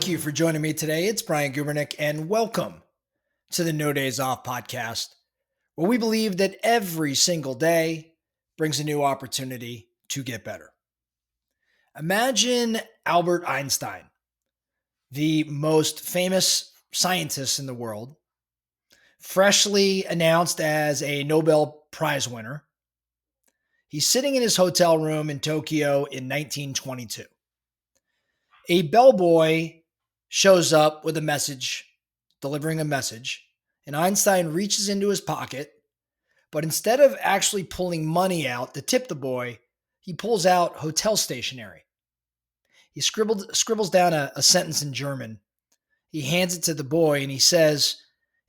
Thank you for joining me today. It's Brian Gubernick, and welcome to the No Days Off podcast, where we believe that every single day brings a new opportunity to get better. Imagine Albert Einstein, the most famous scientist in the world, freshly announced as a Nobel Prize winner. He's sitting in his hotel room in Tokyo in 1922. A bellboy shows up with a message, delivering a message, and Einstein reaches into his pocket, but instead of actually pulling money out to tip the boy, he pulls out hotel stationery. He scribbles down a sentence in German. He hands it to the boy and he says,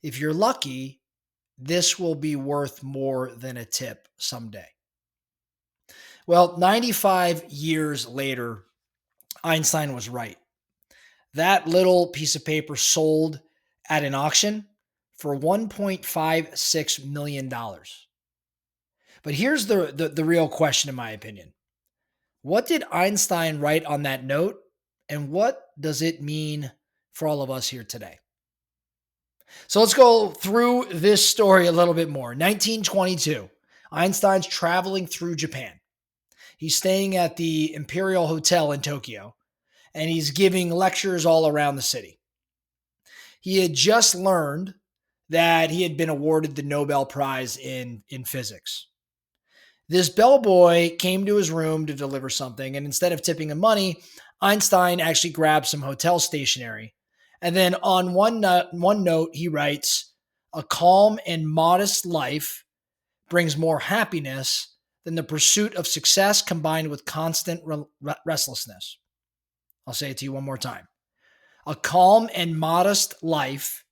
"If you're lucky, this will be worth more than a tip someday." Well, 95 years later, Einstein was right. That little piece of paper sold at an auction for $1.56 million. But here's the real question, in my opinion. What did Einstein write on that note, and what does it mean for all of us here today? So let's go through this story a little bit more. 1922, Einstein's traveling through Japan. He's staying at the Imperial Hotel in Tokyo, and he's giving lectures all around the city. He had just learned that he had been awarded the Nobel Prize in physics. This bellboy came to his room to deliver something, and instead of tipping him money, Einstein actually grabbed some hotel stationery. And then on one note, he writes, "A calm and modest life brings more happiness than the pursuit of success combined with constant restlessness." I'll say it to you one more time. A calm and modest life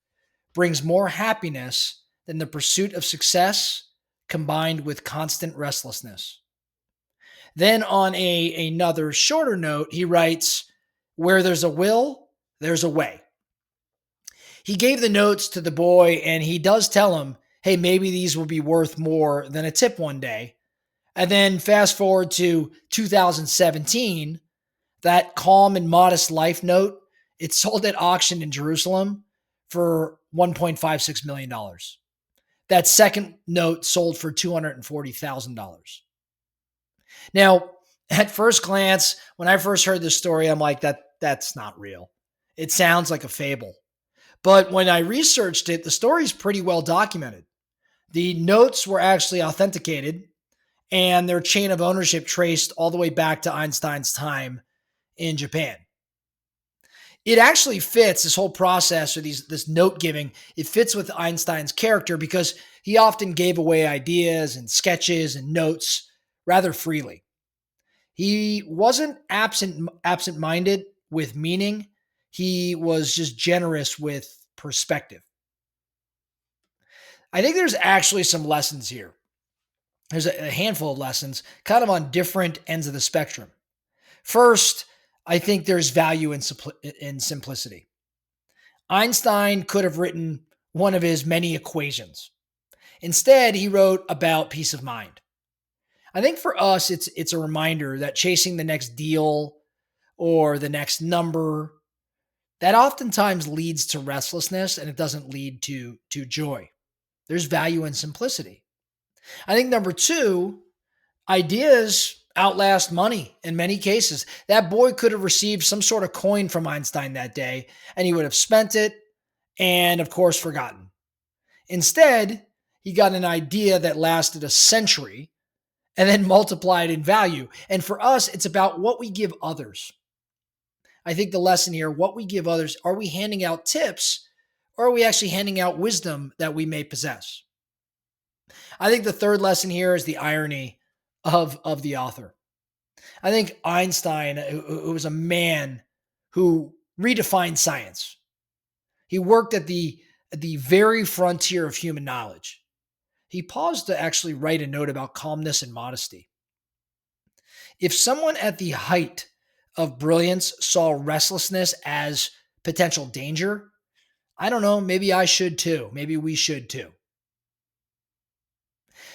brings more happiness than the pursuit of success combined with constant restlessness. Then on another shorter note, he writes, "Where there's a will, there's a way." He gave the notes to the boy and he does tell him, hey, maybe these will be worth more than a tip one day. And then fast forward to 2017, that calm and modest life note, it sold at auction in Jerusalem for $1.56 million. That second note sold for $240,000. Now, at first glance, when I first heard this story, I'm like, that's not real. It sounds like a fable. But when I researched it, the story is pretty well documented. The notes were actually authenticated and their chain of ownership traced all the way back to Einstein's time in Japan. It actually fits, this whole process, or this note giving, it fits with Einstein's character because he often gave away ideas and sketches and notes rather freely. He wasn't absent-minded with meaning. He was just generous with perspective. I think there's actually some lessons here. There's a handful of lessons kind of on different ends of the spectrum. First, I think there's value in simplicity. Einstein could have written one of his many equations. Instead, he wrote about peace of mind. I think for us, it's a reminder that chasing the next deal or the next number, that oftentimes leads to restlessness and it doesn't lead to joy. There's value in simplicity. I think number two, ideas outlast money in many cases. That boy could have received some sort of coin from Einstein that day, and he would have spent it and, of course, forgotten. Instead, he got an idea that lasted a century and then multiplied in value. And for us, it's about what we give others. I think the lesson here, what we give others, are we handing out tips or are we actually handing out wisdom that we may possess? I think the third lesson here is the irony of the author. I think Einstein, who was a man who redefined science, he worked at the very frontier of human knowledge. He paused to actually write a note about calmness and modesty. If someone at the height of brilliance saw restlessness as potential danger, I don't know, maybe I should too. Maybe we should too.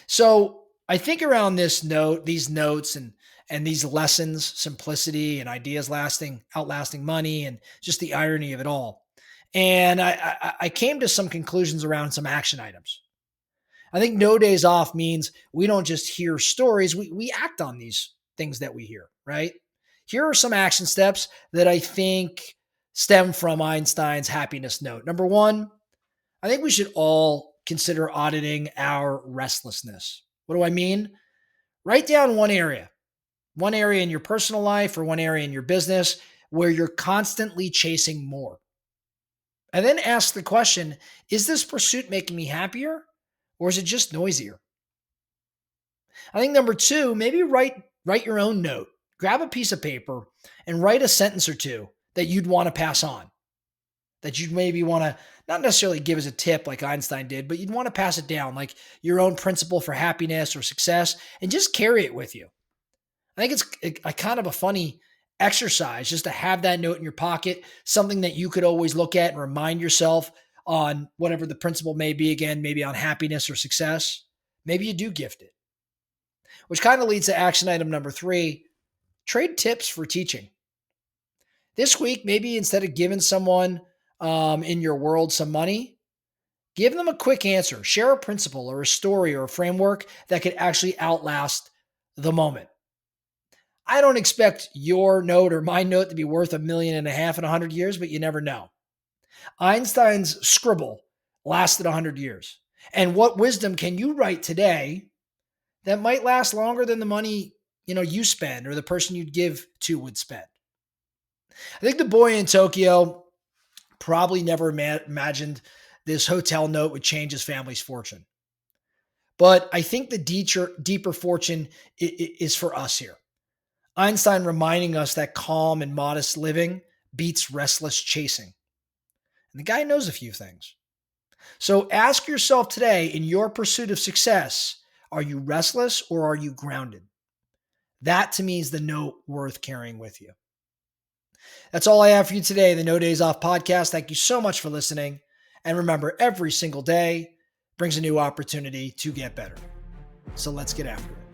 So I think around these notes and these lessons, simplicity and ideas outlasting money, and just the irony of it all. And I came to some conclusions around some action items. I think no days off means we don't just hear stories, we act on these things that we hear, right? Here are some action steps that I think stem from Einstein's happiness note. Number one, I think we should all consider auditing our restlessness. What do I mean? Write down one area in your personal life or one area in your business where you're constantly chasing more. And then ask the question, is this pursuit making me happier or is it just noisier? I think number two, maybe write your own note. Grab a piece of paper and write a sentence or two that you'd want to pass on, that you'd maybe want to not necessarily give as a tip like Einstein did, but you'd want to pass it down like your own principle for happiness or success and just carry it with you. I think it's a kind of a funny exercise just to have that note in your pocket, something that you could always look at and remind yourself on whatever the principle may be, again, maybe on happiness or success. Maybe you do gift it, which kind of leads to action item number three, trade tips for teaching. This week, maybe instead of giving someone in your world some money, give them a quick answer. Share a principle or a story or a framework that could actually outlast the moment. I don't expect your note or my note to be worth $1.5 million in 100 years, but you never know. Einstein's scribble lasted 100 years. And what wisdom can you write today that might last longer than the money, you spend or the person you'd give to would spend? I think the boy in Tokyo probably never imagined this hotel note would change his family's fortune. But I think the deeper fortune is for us here. Einstein reminding us that calm and modest living beats restless chasing. And the guy knows a few things. So ask yourself today, in your pursuit of success, are you restless or are you grounded? That to me is the note worth carrying with you. That's all I have for you today, the No Days Off podcast. Thank you so much for listening. And remember, every single day brings a new opportunity to get better. So let's get after it.